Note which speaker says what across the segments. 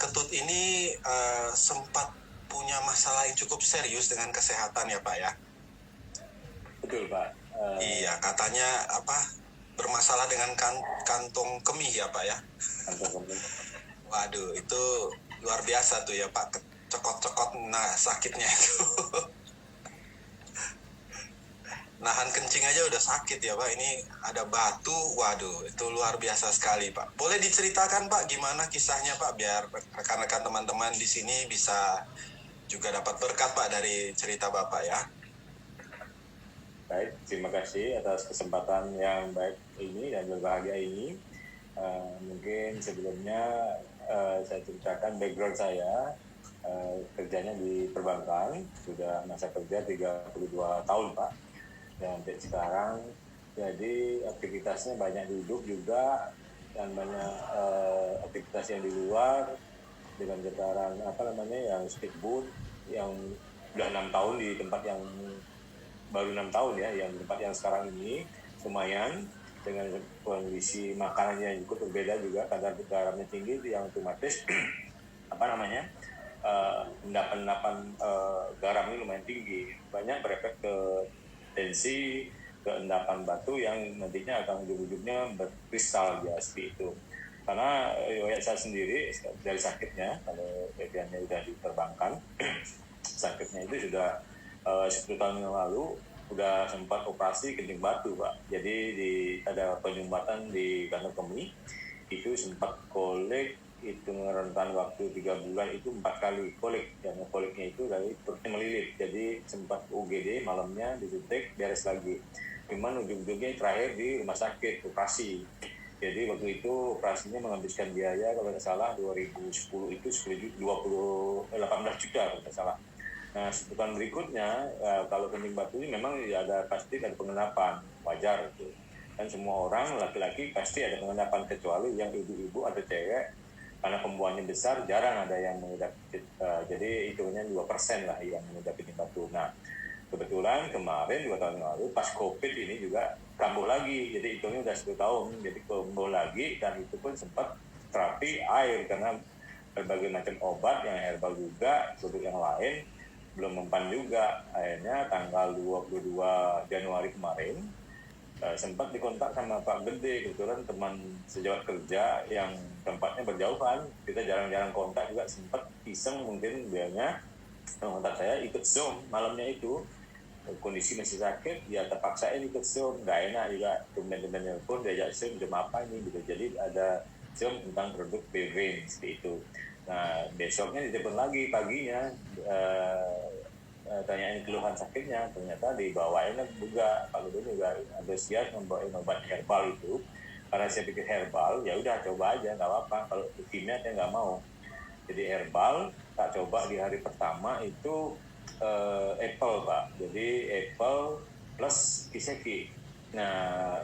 Speaker 1: Ketut ini sempat punya masalah yang cukup serius dengan kesehatan ya Pak ya?
Speaker 2: Betul Pak.
Speaker 1: Iya, katanya bermasalah dengan kantong kemih ya Pak ya?
Speaker 2: Kantong kemih.
Speaker 1: Waduh, itu luar biasa tuh ya Pak, cekot-cekot sakitnya itu. Nahan kencing aja udah sakit ya Pak, ini ada batu, waduh itu luar biasa sekali Pak. Boleh diceritakan Pak gimana kisahnya Pak, biar rekan-rekan teman-teman di sini bisa juga dapat berkat Pak dari cerita Bapak ya.
Speaker 2: Baik, terima kasih atas kesempatan yang baik ini dan berbahagia ini. Mungkin sebelumnya saya ceritakan background saya. Kerjanya di perbankan, sudah masa kerja 32 tahun Pak. Dan sekarang jadi aktivitasnya banyak duduk juga dan banyak aktivitas yang di luar dengan getaran yang speedboat yang sudah 6 tahun di tempat yang baru 6 tahun ya, yang tempat yang sekarang ini lumayan dengan kondisi makanannya yang cukup berbeda juga, kadar garamnya tinggi yang otomatis endapan garam ini lumayan tinggi, banyak berefek ke tensi, ke endapan batu yang nantinya akan ujung-ujungnya berkristal ya seperti itu. Karena saya sendiri dari sakitnya, kalau bagiannya sudah diterbangkan, sakitnya itu sudah 10 tahun yang lalu udah sempat operasi kencing batu Pak. Jadi ada penyumbatan di kantong kemih, itu sempat kolek, itu rentan waktu 3 bulan itu 4 kali kolek, dan koleknya itu dari perutnya melilit, jadi sempat UGD, malamnya disuntik, beres lagi. Cuman ujung-ujungnya terakhir di rumah sakit operasi. Jadi waktu itu operasinya menghabiskan biaya kalau tidak salah 2010 itu 18 juta kalau tidak salah. Nah sebutan berikutnya kalau kencing batu ini memang ada pasti ada pengenapan, wajar itu. Dan semua orang laki-laki pasti ada pengenapan, kecuali yang ibu-ibu atau cewek, karena pembuahannya besar, jarang ada yang mengidap, jadi hitungnya 2% lah yang mengidap kencing batu. Nah, kebetulan kemarin 2 tahun lalu pas COVID ini juga kambuh lagi, jadi hitungnya udah 10 tahun, jadi kambuh lagi, dan itu pun sempat terapi air karena berbagai macam obat yang herbal juga, produk yang lain belum mempan juga. Akhirnya tanggal 22 Januari kemarin sempat dikontak sama Pak Gede, kebetulan teman sejawat kerja yang tempatnya berjauhan, kita jarang-jarang kontak juga, sempat iseng mungkin dianya kontak saya ikut Zoom malamnya itu, kondisi masih sakit, ya terpaksain ikut Zoom, nggak enak juga, teman-temannya pun diajak Zoom, jam apa ini gitu, jadi ada Zoom tentang produk Bevin seperti itu. Nah besoknya ditelepon lagi paginya, tanyain keluhan sakitnya, ternyata dibawain juga Pak Gede juga antusias membawain obat herbal itu, karena saya pikir herbal ya udah coba aja nggak apa-apa, kalau kimia saya nggak mau. Jadi herbal tak coba di hari pertama itu apple Pak, jadi apple plus kiseki. Nah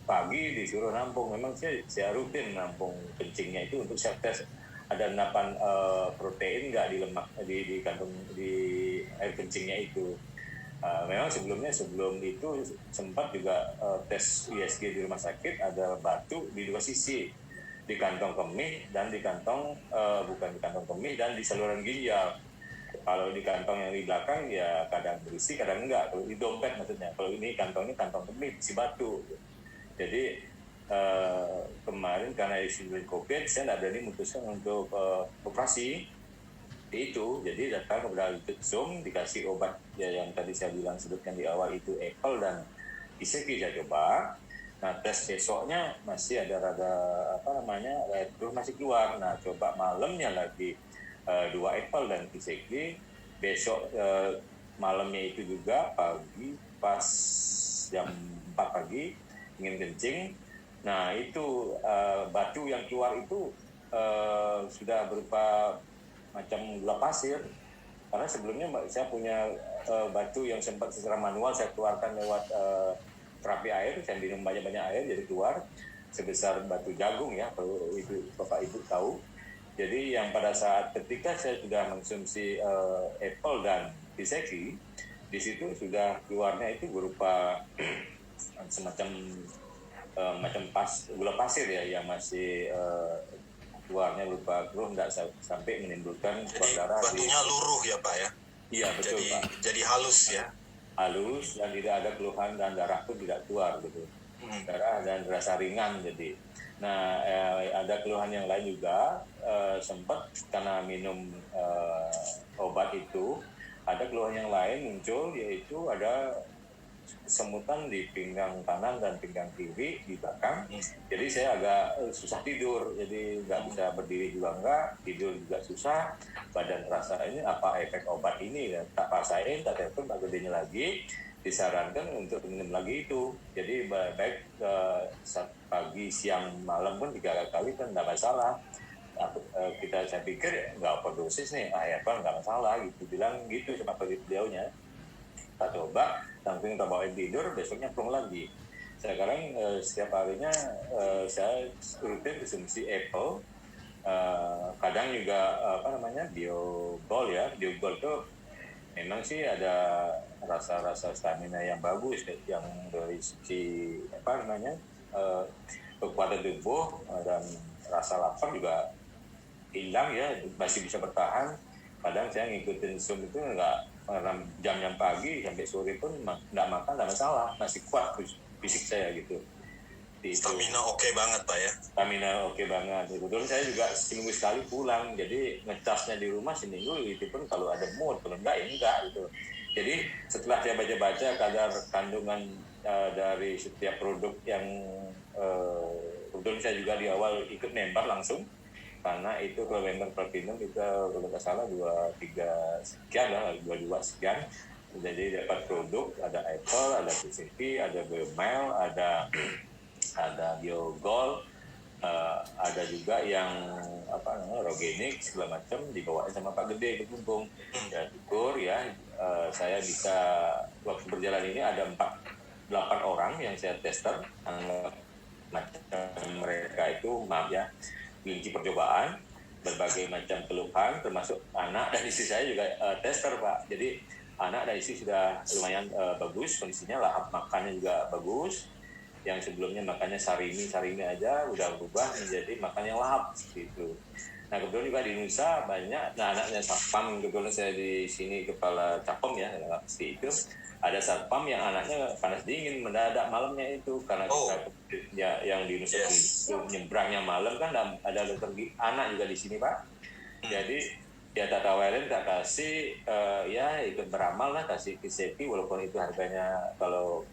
Speaker 2: pagi disuruh nampung, memang saya rutin nampung kencingnya itu untuk saya tes ada endapan protein nggak di lemak di kantong di air kencingnya itu. Memang sebelum itu sempat juga tes ISG di rumah sakit, ada batu di 2 sisi, di kantong kemih dan di kantong bukan di kantong kemih dan di saluran ginjal. Kalau di kantong yang di belakang ya kadang berisi kadang enggak, kalau di dompet maksudnya. Kalau ini kantong kemih isi batu. Jadi kemarin karena isu COVID saya tidak berani memutuskan untuk operasi itu, jadi datang kepada Zoom, dikasih obat ya yang tadi saya bilang sebutkan di awal itu apple dan kiseki saya coba. Nah tes besoknya masih ada rada terus masih keluar. Nah coba malamnya lagi 2 apple dan kiseki, besok malamnya itu juga pagi pas jam 4 pagi ingin kencing. Nah itu batu yang keluar itu sudah berupa macam gula pasir, karena sebelumnya saya punya batu yang sempat secara manual saya keluarkan lewat terapi air, saya minum banyak-banyak air jadi keluar sebesar batu jagung ya, kalau Bapak Ibu tahu. Jadi yang pada saat ketika saya sudah mengkonsumsi apple dan kiseki, di situ sudah keluarnya itu berupa semacam gula pasir ya, yang masih keluarnya lupa keruh, nggak sampai menimbulkan keluar
Speaker 1: Jadi
Speaker 2: darah
Speaker 1: batunya luruh ya Pak ya?
Speaker 2: iya betul Pak,
Speaker 1: Jadi halus ya?
Speaker 2: halus dan tidak ada keluhan dan darah pun tidak keluar gitu, darah dan rasa ringan jadi. Nah ada keluhan yang lain juga, sempat karena minum obat itu ada keluhan yang lain muncul, yaitu ada semutan di pinggang kanan dan pinggang kiri di belakang. Jadi saya agak susah tidur, jadi nggak bisa berdiri juga enggak, tidur juga susah, badan terasa ini apa efek obat ini, dan tak paksain, tak telepon Pak Gedenya lagi, disarankan untuk minum lagi itu. Jadi baik pagi, siang, malam pun 3 kali kan nggak masalah. Saya pikir nggak overdosis nih, herbal nggak masalah gitu, bilang gitu sama beliaunya. Kita coba, langsung kita bawain tidur, besoknya plong lagi. Sekarang setiap harinya saya rutin konsumsi apple, kadang juga biogol ya. Biogol itu memang sih ada rasa-rasa stamina yang bagus, yang dari sisi kekuatan tubuh, dan rasa lapar juga hilang ya, masih bisa bertahan. Kadang saya ngikutin Zoom itu nggak jam-jam pagi sampai sore pun nggak makan, nggak masalah, masih kuat fisik saya gitu.
Speaker 1: Stamina oke banget Pak ya?
Speaker 2: Stamina oke banget. Kebetulan saya juga seminggu sekali pulang, jadi ngecasnya di rumah seminggu itu pun kalau ada mood, kalau enggak ya enggak gitu. Jadi setelah saya baca-baca kadar kandungan dari setiap produk yang kebetulan saya juga di awal ikut member langsung, karena itu kalau member platinum itu kalau nggak salah 23 sekian lah, 22 sekian. Jadi dapat produk, ada Apple, ada PCP, ada Biomel, ada Biogol, ada juga yang Rogenik segala macam, dibawain sama Pak Gede ke Kumpung. Ya syukur ya, saya bisa waktu berjalan ini ada 8 orang yang saya tester, macam mereka itu maaf ya, kelinci percobaan, berbagai macam keluhan, termasuk anak dan istri saya juga tester Pak. Jadi anak dan istri sudah lumayan bagus kondisinya, lahap makannya juga bagus. Yang sebelumnya makannya sarimi aja udah berubah menjadi makan yang lahap seperti itu. Nah kebetulan juga di Nusa banyak, nah anaknya satpam, kebetulan saya di sini kepala capem ya, pasti itu ada satpam yang anaknya panas dingin mendadak malamnya itu, karena kita yang di Nusa itu nyebrangnya malam kan, ada dokter anak juga di sini Pak. Jadi ya tak tawarin, tak kasih ya ikut beramal lah, kasih kisepi, walaupun itu harganya kalau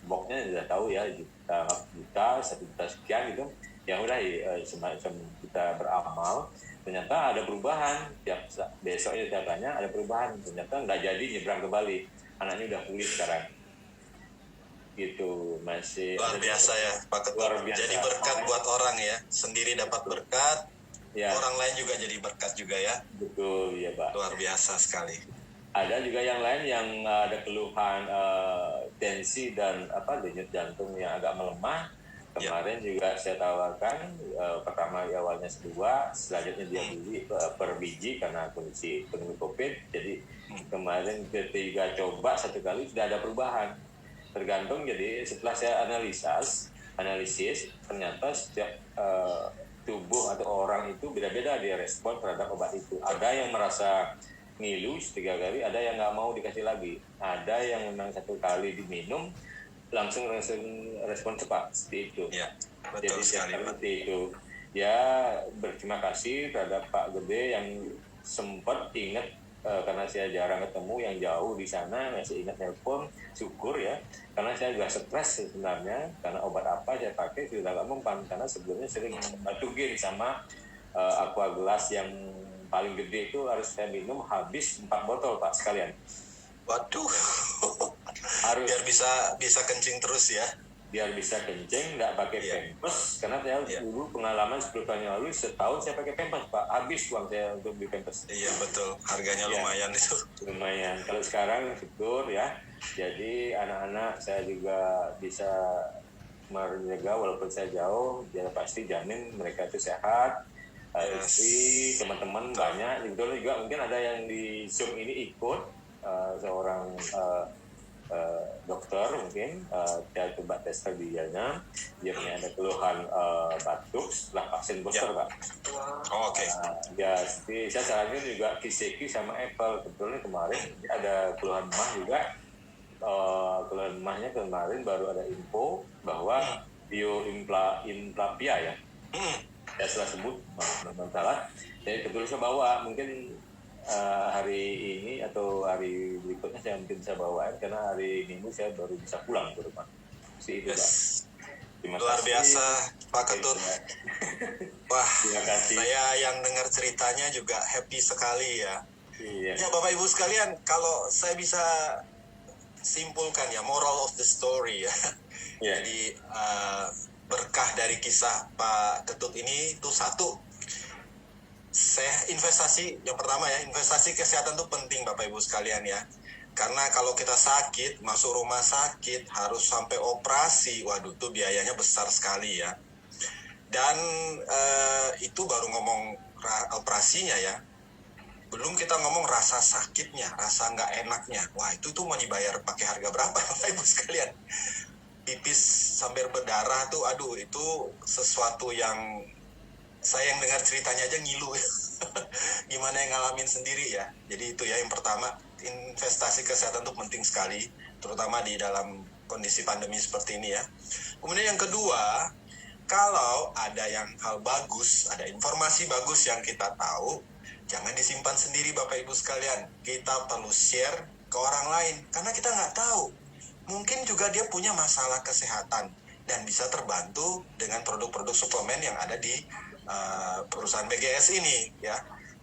Speaker 2: boxnya sudah tahu ya, juta 1 juta sekian gitu. Yang udah semacam kita beramal, ternyata ada perubahan. Besoknya datanya ada perubahan, ternyata nggak jadi nyebrang ke Bali, anaknya udah pulih sekarang gitu. Masih
Speaker 1: luar biasa ya Pak Ketua. Jadi berkat buat orang ya, sendiri dapat berkat ya, orang lain juga jadi berkat juga ya.
Speaker 2: Betul ya Pak,
Speaker 1: luar biasa sekali. Ada
Speaker 2: juga yang lain yang ada keluhan tensi dan denyut jantung yang agak melemah. Kemarin juga saya tawarkan, pertama awalnya 2, selanjutnya dia beli per biji karena kondisi pandemi COVID. Jadi kemarin ketiga coba 1 kali sudah ada perubahan. Tergantung, jadi setelah saya analisis ternyata setiap tubuh atau orang itu beda-beda dia respon terhadap obat itu. Ada yang merasa ngilu 3 kali, ada yang nggak mau dikasih lagi, ada yang memang 1 kali diminum langsung respon cepat seperti itu.
Speaker 1: Ya, betul. Jadi
Speaker 2: seperti itu. Ya berterima kasih terhadap Pak Gede yang sempat ingat, karena saya jarang ketemu, yang jauh di sana masih ingat telepon, syukur ya. Karena saya juga stres sebenarnya, karena obat apa saya pakai sudah nggak mempan, karena sebelumnya sering batugen sama aqua gelas yang paling gede itu harus saya minum habis 4 botol Pak sekalian.
Speaker 1: Waduh.
Speaker 2: Harus
Speaker 1: biar bisa kencing terus ya.
Speaker 2: Biar bisa kencing, nggak pakai pampers, karena saya dulu pengalaman 10 tahun yang lalu setahun saya pakai pampers Pak, habis uang saya untuk beli pampers.
Speaker 1: Iya betul, harganya lumayan itu.
Speaker 2: Lumayan. Kalau sekarang syukur ya, jadi anak-anak saya juga bisa menjaga walaupun saya jauh, dia pasti jamin mereka itu sehat. Istri, teman-teman banyak, juga mungkin ada yang di Zoom ini ikut, seorang dokter mungkin, dia coba tes kerjanya, dia punya ada keluhan batuk setelah vaksin booster, Pak.
Speaker 1: Oh, oke.
Speaker 2: Saya saranin juga Kiseki sama Apple. Kebetulan kemarin dia ada keluhan emah juga. Keluhan emahnya kemarin baru ada info bahwa bioimplapia ya. Ya setelah sebut, salah. Jadi kebetulan saya bawa, mungkin hari ini atau hari berikutnya saya mungkin bisa bawain, karena hari Minggu saya baru bisa pulang ke rumah. Itu, Pak.
Speaker 1: Luar biasa, Pak Ketut. Wah,
Speaker 2: terima kasih.
Speaker 1: Saya yang dengar ceritanya juga happy sekali ya.
Speaker 2: Iya.
Speaker 1: Ya Bapak Ibu sekalian, kalau saya bisa simpulkan ya, moral of the story ya.
Speaker 2: Yeah.
Speaker 1: Jadi berkah dari kisah Pak Ketut ini itu satu, saya investasi yang pertama ya, investasi kesehatan itu penting Bapak Ibu sekalian ya. Karena kalau kita sakit, masuk rumah sakit, harus sampai operasi, waduh itu biayanya besar sekali ya. Dan itu baru ngomong operasinya ya. Belum kita ngomong rasa sakitnya, rasa nggak enaknya. Wah itu tuh mau dibayar pakai harga berapa Bapak Ibu sekalian? Pipis sampai berdarah tuh, aduh itu sesuatu yang saya yang dengar ceritanya aja ngilu. Gimana yang ngalamin sendiri ya. Jadi itu ya yang pertama, investasi kesehatan itu penting sekali, terutama di dalam kondisi pandemi seperti ini ya. Kemudian yang kedua, kalau ada yang hal bagus, ada informasi bagus yang kita tahu, jangan disimpan sendiri Bapak Ibu sekalian. Kita perlu share ke orang lain, karena kita nggak tahu. Mungkin juga dia punya masalah kesehatan dan bisa terbantu dengan produk-produk suplemen yang ada di perusahaan BGS ini ya.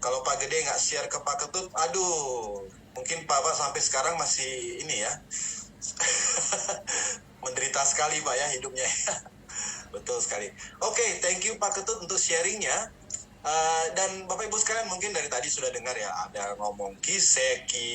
Speaker 1: Kalau Pak Gede nggak share ke Pak Ketut, aduh, mungkin Pak sampai sekarang masih ini ya, menderita sekali Pak ya hidupnya. Betul sekali. Oke, thank you Pak Ketut untuk sharingnya. Dan Bapak Ibu sekalian mungkin dari tadi sudah dengar ya, ada ngomong Kiseki,